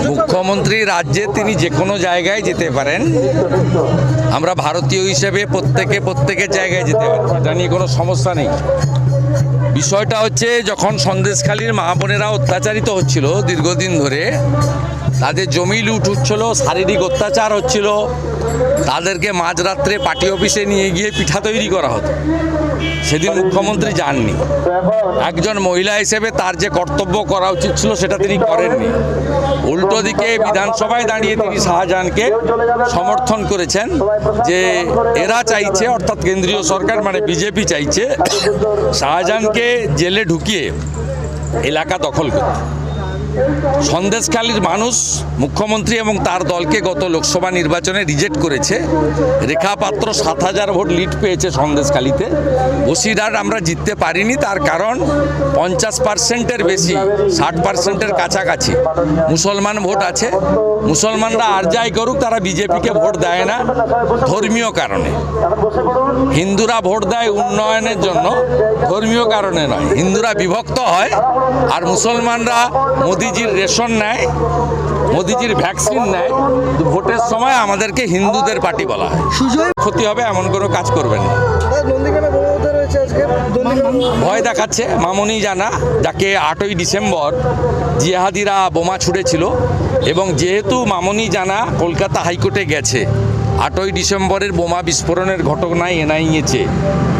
মুখ্যমন্ত্রী রাজ্যে তিনি যে কোনো জায়গায় যেতে পারেন। আমরা ভারতীয় হিসেবে প্রত্যেকের জায়গায় যেতে পারি, এটা নিয়ে কোনো সমস্যা নেই। বিষয়টা হচ্ছে যখন সন্দেশখালীর মা বোনেরা অত্যাচারিত হচ্ছিল দীর্ঘদিন ধরে, তাদের জমি লুট হচ্ছিল, শারীরিক অত্যাচার হচ্ছিল, তাদেরকে মাঝরাত্রে পার্টি অফিসে নিয়ে গিয়ে পিঠা তৈরি করা হতো, সেদিন মুখ্যমন্ত্রী যাননি। একজন মহিলা হিসেবে তার যে কর্তব্য করা উচিত ছিল সেটা তিনি করেননি। উল্টো দিকে বিধানসভায় দাঁড়িয়ে তিনি শাহজাহানকে সমর্থন করেছেন যে এরা চাইছে, অর্থাৎ কেন্দ্রীয় সরকার মানে বিজেপি চাইছে শাহজাহানকে জেলে ঢুকিয়ে এলাকা দখল করতে। সন্দেশখালীর মানুষ মুখ্যমন্ত্রী এবং তার দলকে গত লোকসভা নির্বাচনে রিজেক্ট করেছে। রেখা পাত্র 7,000 ভোট লিড পেয়েছে সন্দেশখালীতে। বসিরহাট আমরা জিততে পারিনি, তার কারণ 50%-এর বেশি, 60%-এর কাছাকাছি মুসলমান ভোট আছে। মুসলমানরা আর যাই করুক, তারা বিজেপিকে ভোট দেয় না ধর্মীয় কারণে। হিন্দুরা ভোট দেয় উন্নয়নের জন্য, ধর্মীয় কারণে নয়। হিন্দুরা বিভক্ত হয় আর মুসলমানরা মোদিজির রেশন নেয়, মোদিজির ভ্যাকসিন নেয়। ভোটের সময় আমাদেরকে হিন্দুদের পার্টি বলা হয়। ক্ষতি হবে এমন কোনো কাজ করবেন না। ভয় দেখাচ্ছে মামনি জানা, যাকে 8ই ডিসেম্বর জিহাদিরা বোমা ছুড়েছিল, এবং যেহেতু মামনি জানা কলকাতা হাইকোর্টে গেছে, 8ই ডিসেম্বরের বোমা বিস্ফোরণের ঘটনায় এনআইএছে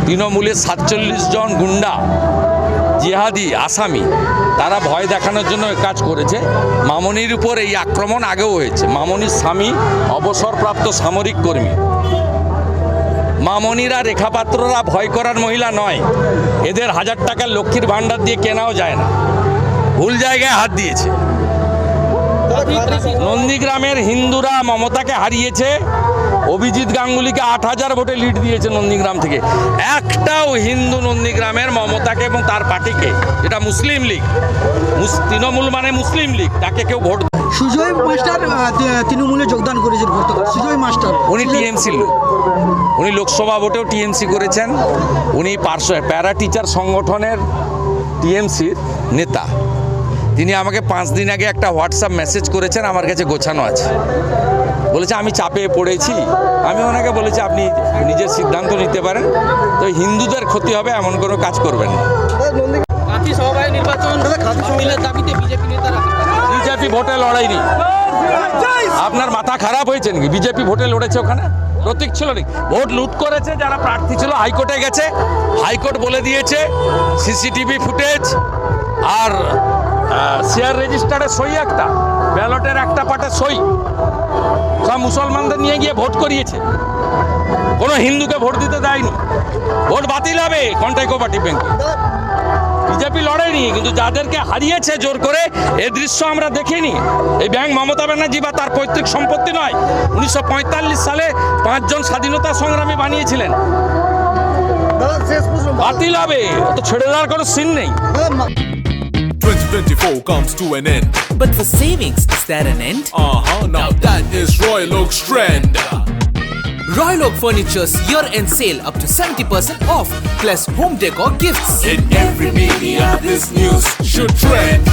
তৃণমূলের 47 জন গুন্ডা জিহাদি আসামি, তারা ভয় দেখানোর জন্য কাজ করেছে। মামনির উপর এই আক্রমণ আগেও হয়েছে। মামনির স্বামী অবসরপ্রাপ্ত সামরিক কর্মী। মামনিরা, রেখাপাত্ররা ভয় করার মহিলা নয়। এদের 1000 টাকার লক্ষ্মীর ভাণ্ডার দিয়ে কেনাও যায় না। ভুল জায়গায় হাত দিয়েছে। নন্দীগ্রামের হিন্দুরা মমতাকে হারিয়েছে, অভিজিৎ গাঙ্গুলিকে 8000 ভোটে লিড দিয়েছে নন্দীগ্রাম থেকে। একটাও হিন্দু নন্দীগ্রামের মমতাকে এবং তার পার্টিকে, যেটা মুসলিম লীগ, তৃণমূল মানে মুসলিম লীগ, তাকে কেউ ভোট। সুজয় মাস্টার তৃণমূলে যোগদান করেছেন। সুজয় মাস্টার উনি টিএমসির লোক, উনি লোকসভা ভোটেও টিএমসি করেছেন। উনি প্যারা টিচার সংগঠনের টিএমসির নেতা। তিনি আমাকে 5 দিন আগে একটা হোয়াটসঅ্যাপ মেসেজ করেছেন, আমার কাছে গোছানো আছে। বলেছে আমি চাপে পড়েছি। আমি ওনাকে বলেছি আপনি নিজের সিদ্ধান্ত নিতে পারেন, তো হিন্দুদের ক্ষতি হবে এমন কোনো কাজ করবেন না। বিজেপি ভোটে লড়াইনি। আপনার মাথা খারাপ হয়েছে নাকি? বিজেপি ভোটে লড়েছে, ওখানে প্রতীক ছিল নাকি? ভোট লুট করেছে যারা প্রার্থী ছিল, হাইকোর্টে গেছে, হাইকোর্ট বলে দিয়েছে সিসিটিভি ফুটেজ আর শেয়ার রেজিস্টারে সই, একটা ব্যালটের একটা পাটে সই, সব মুসলমানদের নিয়ে গিয়ে ভোট করিয়েছে। কোনো হিন্দুকে ভোট দিতে দেয়নি। ভোট বাতিল হবে কন্টাই কোঅপারেটিভ ব্যাংকে। বিজেপি লড়েনি, কিন্তু যাদেরকে হারিয়েছে জোর করে, এই দৃশ্য আমরা দেখিনি। এই ব্যাংক মমতা ব্যানার্জি বা তার পৈতৃক সম্পত্তি নয়। 1945 সালে 5 জন স্বাধীনতা সংগ্রামী বানিয়েছিলেন। বাতিল হবে, তো ছেড়ে দেওয়ার কোনো সিন নেই। 2024 comes to an end. But for savings, is there an end? Now that is Royal Oak's trend. Royal Oak Furniture's year-end sale up to 70% off, plus home decor gifts. In every media, this news should trend.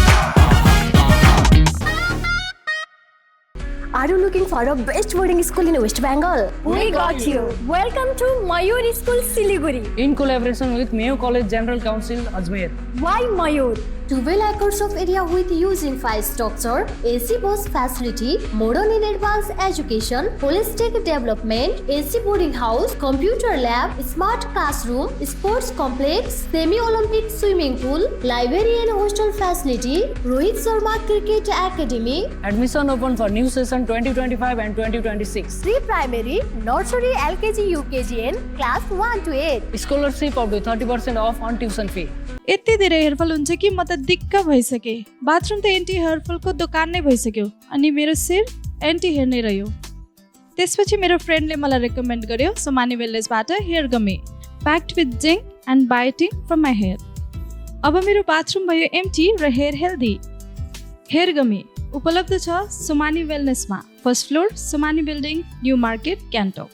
Are you looking for a best boarding school in West Bengal? We got you. Welcome to Mayur School, Siliguri. In collaboration with Mayo College General Council, Ajmer. Why Mayur? 12 acres of area with using 5 structure, AC bus facility, modern and advanced education, holistic development, AC boarding house, computer lab, smart classroom, sports complex, semi-Olympic swimming pool, library and hostel facility, Rohit Sharma Cricket Academy. Admission open for new session 2025 and 2026. Pre-primary, nursery, LKG, UKG and class 1 to 8. Scholarship up to 30% off on tuition fee. यति धेरै hairfall हुन्छ कि म त दिक्क भइसके। Bathroom त anti हेयरफलको दोकान नै भइसक्यो, अनि मेरो शिर एन्टी हेयर नै रह्यो। त्यसपछि मेरो फ्रेन्डले मलाई रेकमेन्ड गर्यो सोमानी वेलनेसबाट hair gummy, packed with zinc and biotin from my hair. अब मेरो बाथरुम भयो एम्टी र हेयर हेल्दी। हेयर गमी उपलब्ध छ सोमानी वेलनेसमा, first floor, Somani building, new market, Gangtok.